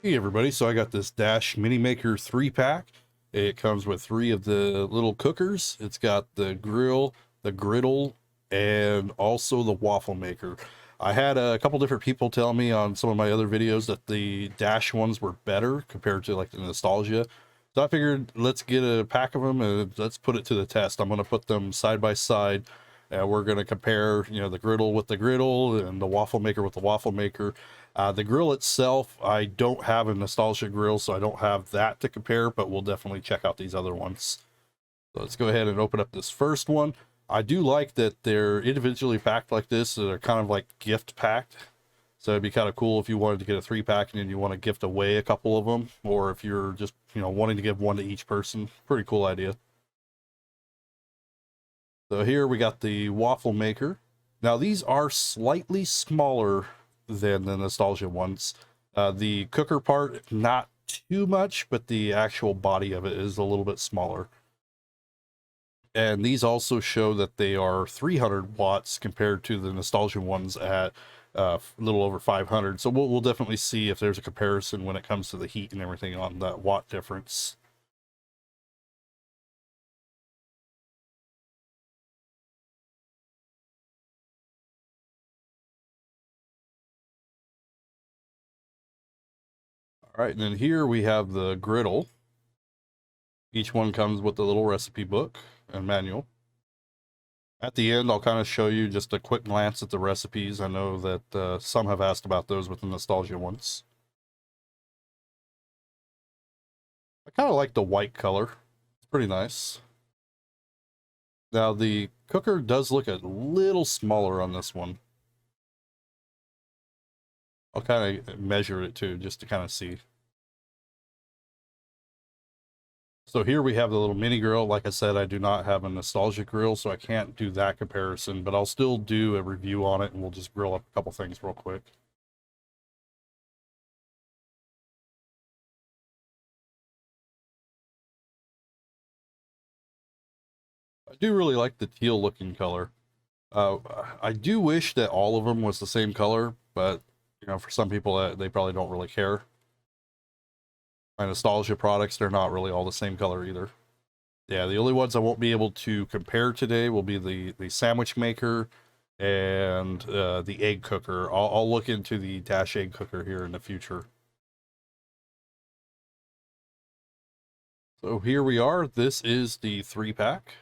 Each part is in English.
Hey everybody, so I got this Dash Mini Maker 3-pack. It comes with 3 of the little cookers. It's got the grill, the griddle, and also the waffle maker. I had a couple different people tell me on some of my other videos that the Dash ones were better compared to like the Nostalgia. So I figured let's get a pack of them and let's put it to the test. I'm going to put them side by side. We're going to compare, the griddle with the griddle and the waffle maker with the waffle maker. The grill itself, I don't have a nostalgia grill, so I don't have that to compare, but we'll definitely check out these other ones. So let's go ahead and open up this first one. I do like that they're individually packed like this, so they're kind of like gift packed. So it'd be kind of cool if you wanted to get a 3-pack and then you want to gift away a couple of them, or if you're just, wanting to give one to each person. Pretty cool idea. So here we got the waffle maker. Now these are slightly smaller than the nostalgia ones. The cooker part, not too much, but the actual body of it is a little bit smaller. And these also show that they are 300 watts compared to the nostalgia ones at a little over 500. So we'll definitely see if there's a comparison when it comes to the heat and everything on that watt difference. All right, and then here we have the griddle. Each one comes with a little recipe book and manual. At the end, I'll kind of show you just a quick glance at the recipes. I know that some have asked about those with the nostalgia ones. I kind of like the white color. It's pretty nice. Now, the cooker does look a little smaller on this one. I'll kind of measure it too, just to kind of see. So here we have the little mini grill. Like I said, I do not have a nostalgia grill, so I can't do that comparison, but I'll still do a review on it and we'll just grill up a couple things real quick. I do really like the teal looking color. I do wish that all of them was the same color, but for some people they probably don't really care. My nostalgia products, they're not really all the same color either. Yeah, the only ones I won't be able to compare today will be the sandwich maker and the egg cooker. I'll look into the Dash egg cooker here in the future. So here we are. This is the 3-pack.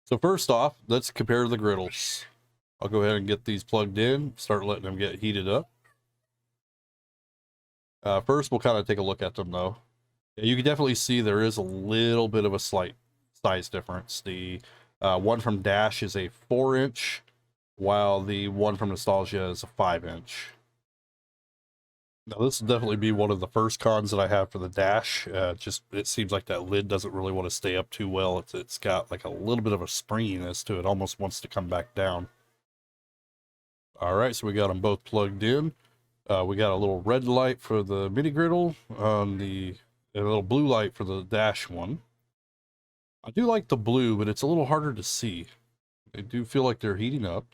So first off, let's compare the griddles. I'll go ahead and get these plugged in, start letting them get heated up. First, we'll kind of take a look at them though. You can definitely see there is a little bit of a slight size difference. The one from Dash is a 4-inch, while the one from Nostalgia is a 5-inch. Now, this will definitely be one of the first cons that I have for the Dash. Just it seems like that lid doesn't really want to stay up too well. It's got like a little bit of a springiness to it, almost wants to come back down. All right, so we got them both plugged in. We got a little red light for the mini griddle on a little blue light for the Dash one. I do like the blue, but it's a little harder to see. I do feel like they're heating up.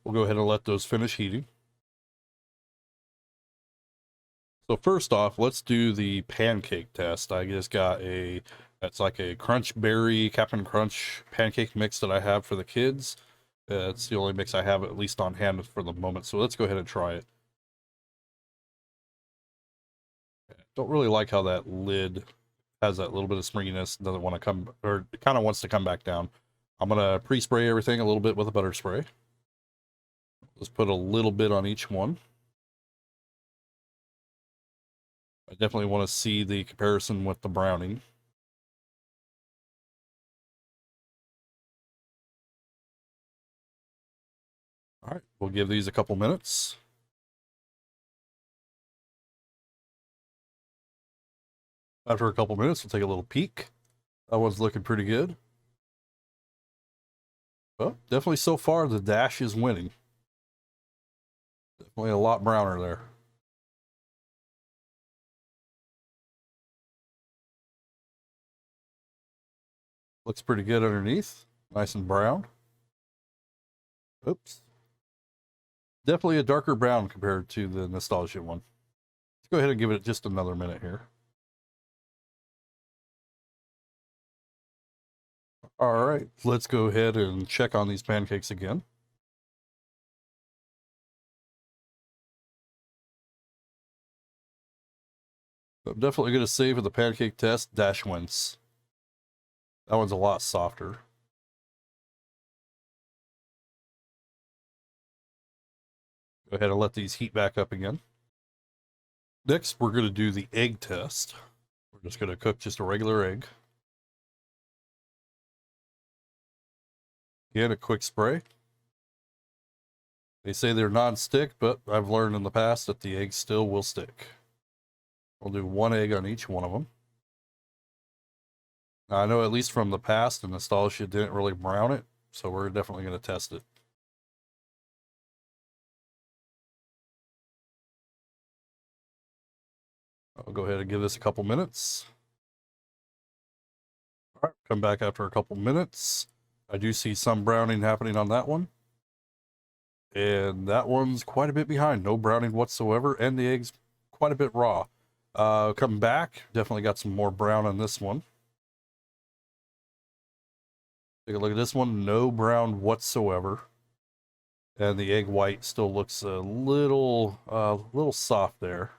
We'll go ahead and let those finish heating. So first off, let's do the pancake test. I just got that's like a Crunch Berry Captain Crunch pancake mix that I have for the kids. It's the only mix I have at least on hand for the moment. So let's go ahead and try it. Don't really like how that lid has that little bit of springiness. Doesn't want to come, or it kind of wants to come back down. I'm gonna pre-spray everything a little bit with a butter spray. Let's put a little bit on each one. I definitely want to see the comparison with the browning. All right, we'll give these a couple minutes. After a couple minutes, we'll take a little peek. That one's looking pretty good. Well, definitely so far, the Dash is winning. Definitely a lot browner there. Looks pretty good underneath. Nice and brown. Oops. Definitely a darker brown compared to the Nostalgia one. Let's go ahead and give it just another minute here. All right, let's go ahead and check on these pancakes again. I'm definitely going to say for the pancake test, Dash wins. That one's a lot softer. Go ahead and let these heat back up again. Next, we're going to do the egg test. We're just going to cook just a regular egg. Again, a quick spray. They say they're non-stick, but I've learned in the past that the eggs still will stick. We'll do one egg on each one of them. Now, I know at least from the past, the Nostalgia didn't really brown it, so we're definitely going to test it. I'll go ahead and give this a couple minutes. All right, come back after a couple minutes. I do see some browning happening on that one. And that one's quite a bit behind. No browning whatsoever, and the egg's quite a bit raw. Coming back, definitely got some more brown on this one. Take a look at this one, no brown whatsoever. And the egg white still looks a little soft there.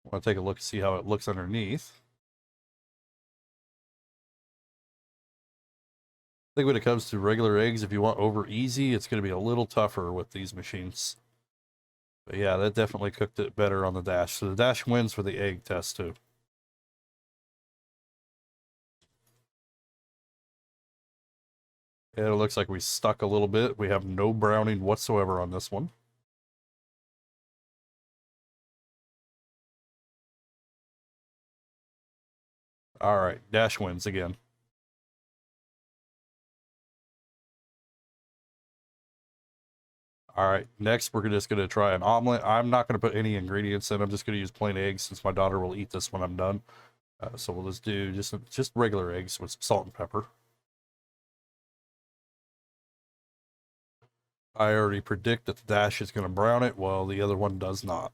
I want to take a look and see how it looks underneath. I think when it comes to regular eggs, if you want over easy, it's going to be a little tougher with these machines. But yeah, that definitely cooked it better on the Dash. So the Dash wins for the egg test too. And it looks like we stuck a little bit. We have no browning whatsoever on this one. All right, Dash wins again. All right, next we're just going to try an omelet. I'm not going to put any ingredients in. I'm just going to use plain eggs since my daughter will eat this when I'm done. So we'll just do just regular eggs with some salt and pepper. I already predict that the Dash is going to brown it while the other one does not.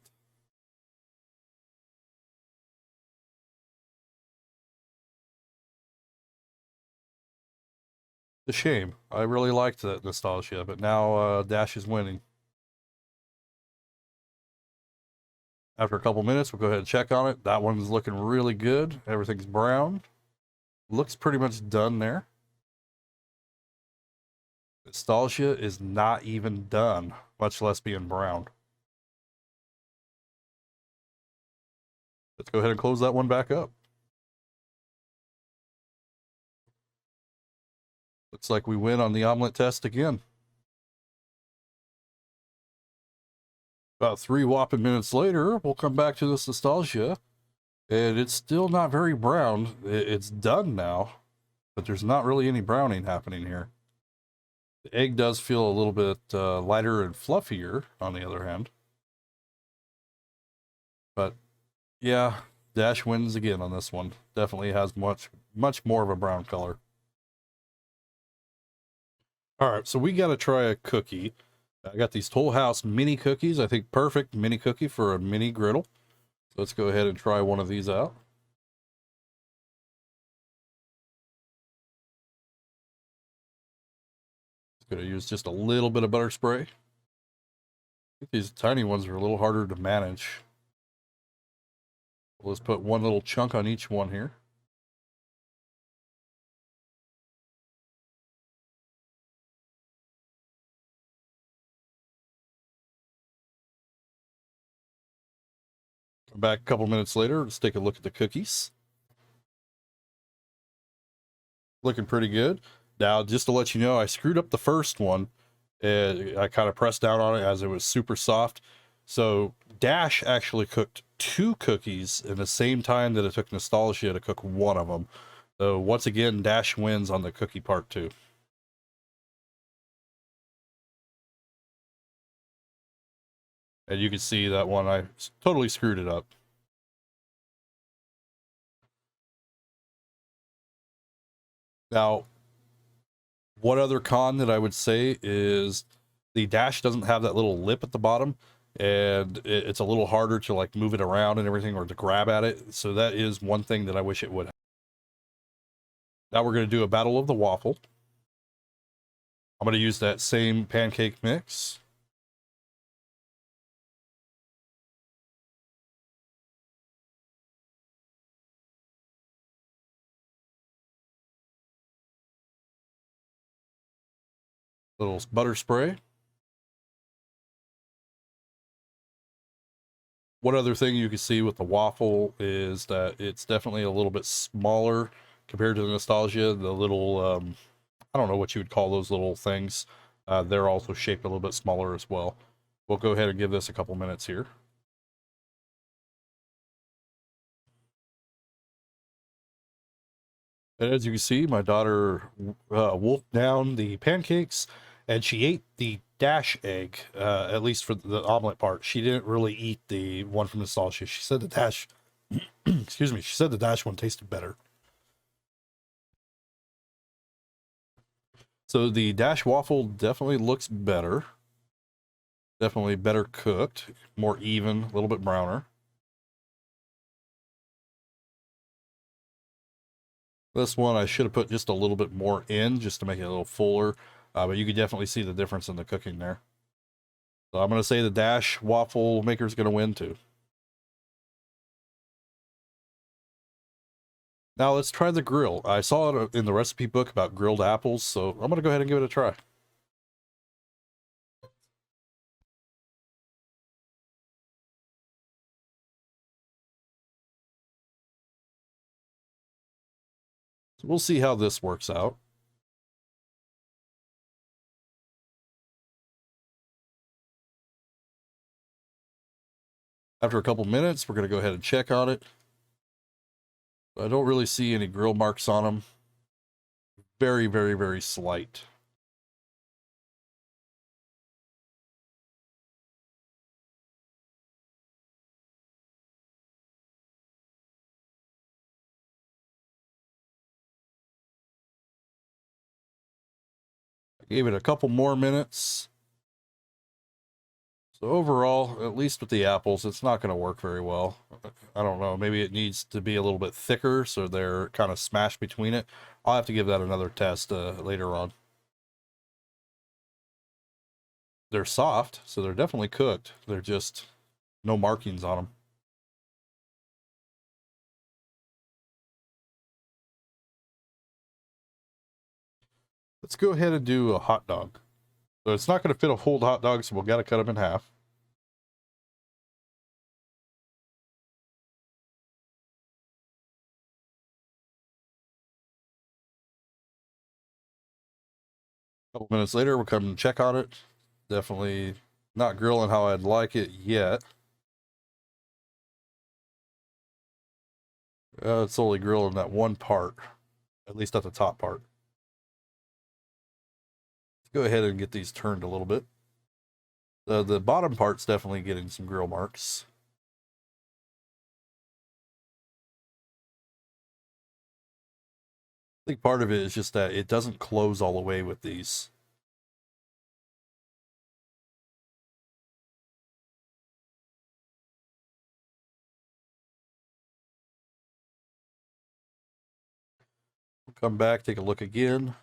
It's a shame. I really liked that Nostalgia, but now Dash is winning. After a couple minutes, we'll go ahead and check on it. That one's looking really good. Everything's brown. Looks pretty much done there. Nostalgia is not even done, much less being brown. Let's go ahead and close that one back up. Looks like we win on the omelet test again. About 3 whopping minutes later, we'll come back to this Nostalgia, and it's still not very brown. It's done now, but there's not really any browning happening here. The egg does feel a little bit lighter and fluffier, on the other hand. But yeah, Dash wins again on this one. Definitely has much more of a brown color. All right, so we got to try a cookie. I got these Toll House mini cookies. I think perfect mini cookie for a mini griddle. So let's go ahead and try one of these out. Going to use just a little bit of butter spray. I think these tiny ones are a little harder to manage. Let's put one little chunk on each one here. Come back a couple minutes later. Let's take a look at the cookies. Looking pretty good. Now, just to let you know, I screwed up the first one. I kind of pressed down on it as it was super soft. So Dash actually cooked 2 cookies in the same time that it took Nostalgia to cook one of them. So once again, Dash wins on the cookie part too. And you can see that one, I totally screwed it up. Now, one other con that I would say is the dash doesn't have that little lip at the bottom, and it's a little harder to like move it around and everything, or to grab at it. So that is one thing that I wish it would have. Now we're going to do a battle of the waffle. I'm going to use that same pancake mix. Little butter spray. One other thing you can see with the waffle is that it's definitely a little bit smaller compared to the Nostalgia. The little, I don't know what you would call those little things. They're also shaped a little bit smaller as well. We'll go ahead and give this a couple minutes here. And as you can see, my daughter wolfed down the pancakes, and she ate the dash egg, at least for the omelet part. She didn't really eat the one from Nostalgia. She said the dash, excuse me, she said the dash one tasted better. So the dash waffle definitely looks better. Definitely better cooked, more even, a little bit browner. This one I should have put just a little bit more in just to make it a little fuller, but you could definitely see the difference in the cooking there. So I'm going to say the dash waffle maker is going to win too. Now let's try the grill. I saw it in the recipe book about grilled apples, so I'm going to go ahead and give it a try. So we'll see how this works out. After a couple minutes, we're going to go ahead and check on it. I don't really see any grill marks on them. Very, very, very slight. I gave it a couple more minutes. So overall, at least with the apples, it's not going to work very well. I don't know. Maybe it needs to be a little bit thicker so they're kind of smashed between it. I'll have to give that another test later on. They're soft, so they're definitely cooked. They're just no markings on them. Let's go ahead and do a hot dog. So it's not going to fit a whole hot dog, so we've got to cut them in half. A couple minutes later, we'll come and check on it. Definitely not grilling how I'd like it yet. It's only grilling that one part, at least at the top part. Let's go ahead and get these turned a little bit. The bottom part's definitely getting some grill marks. I think part of it is just that it doesn't close all the way with these. We'll come back, take a look again.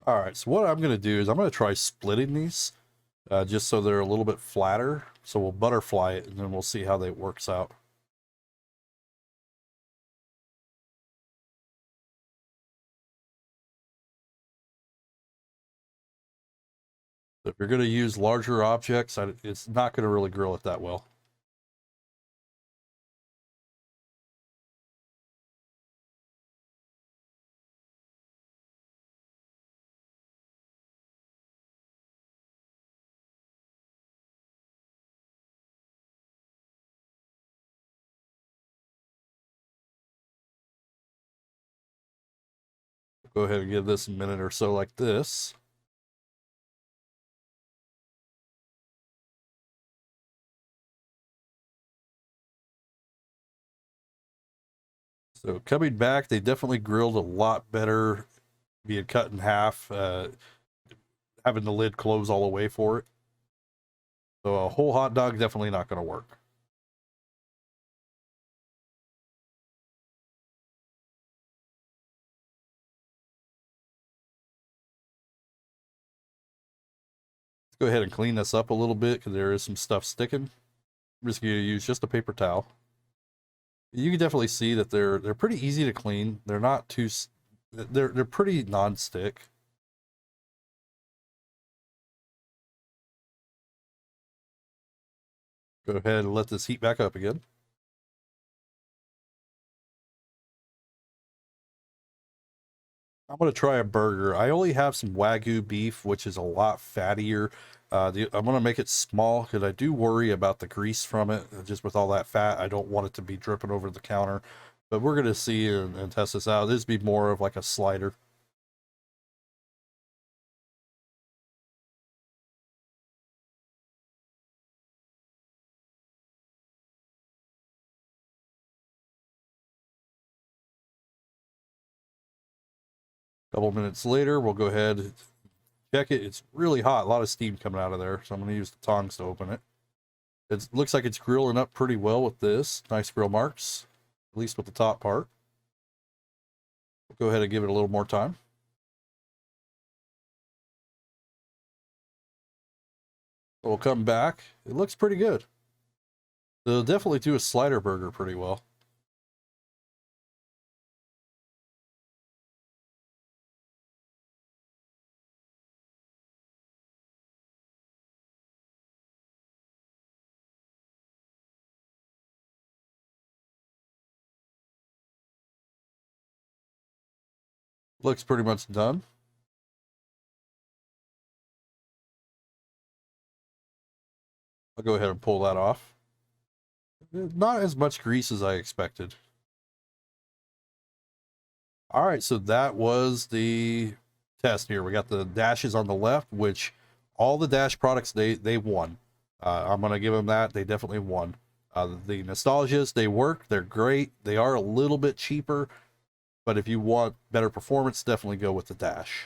All right, so what I'm going to do is I'm going to try splitting these just so they're a little bit flatter. So we'll butterfly it and then we'll see how that works out. If you're going to use larger objects, it's not going to really grill it that well. Go ahead and give this a minute or so like this. So coming back, they definitely grilled a lot better, being cut in half, having the lid close all the way for it. So a whole hot dog definitely not going to work. Let's go ahead and clean this up a little bit because there is some stuff sticking. I'm just going to use just a paper towel. You can definitely see that they're pretty easy to clean. They're not too, they're pretty non-stick. Go ahead and let this heat back up again. I'm going to try a burger. I only have some Wagyu beef, which is a lot fattier. I'm going to make it small because I do worry about the grease from it. Just with all that fat, I don't want it to be dripping over the counter. But we're going to see and test this out. This would be more of like a slider. Couple minutes later, we'll go ahead and check it. It's really hot. A lot of steam coming out of there. So I'm going to use the tongs to open it. It looks like it's grilling up pretty well with this. Nice grill marks, at least with the top part. We'll go ahead and give it a little more time. We'll come back. It looks pretty good. They'll definitely do a slider burger pretty well. Looks pretty much done. I'll go ahead and pull that off. Not as much grease as I expected. All right, so that was the test here. We got the dashes on the left, which all the dash products, they won. I'm going to give them that. They definitely won. The Nostalgias, they work. They're great. They are a little bit cheaper, but if you want better performance, definitely go with the dash.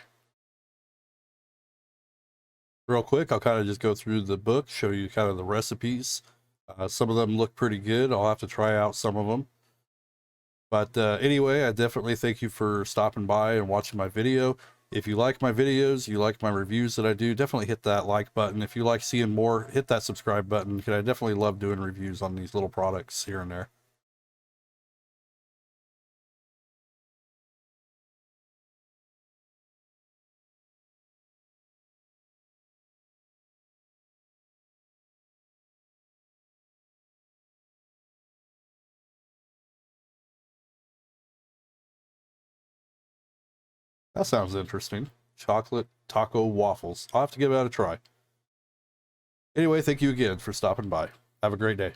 Real quick, I'll kind of just go through the book, show you kind of the recipes. Some of them look pretty good. I'll have to try out some of them. But anyway, I definitely thank you for stopping by and watching my video. If you like my videos, you like my reviews that I do, definitely hit that like button. If you like seeing more, hit that subscribe button, because I definitely love doing reviews on these little products here and there. That sounds interesting. Chocolate taco waffles. I'll have to give that a try. Anyway, thank you again for stopping by. Have a great day.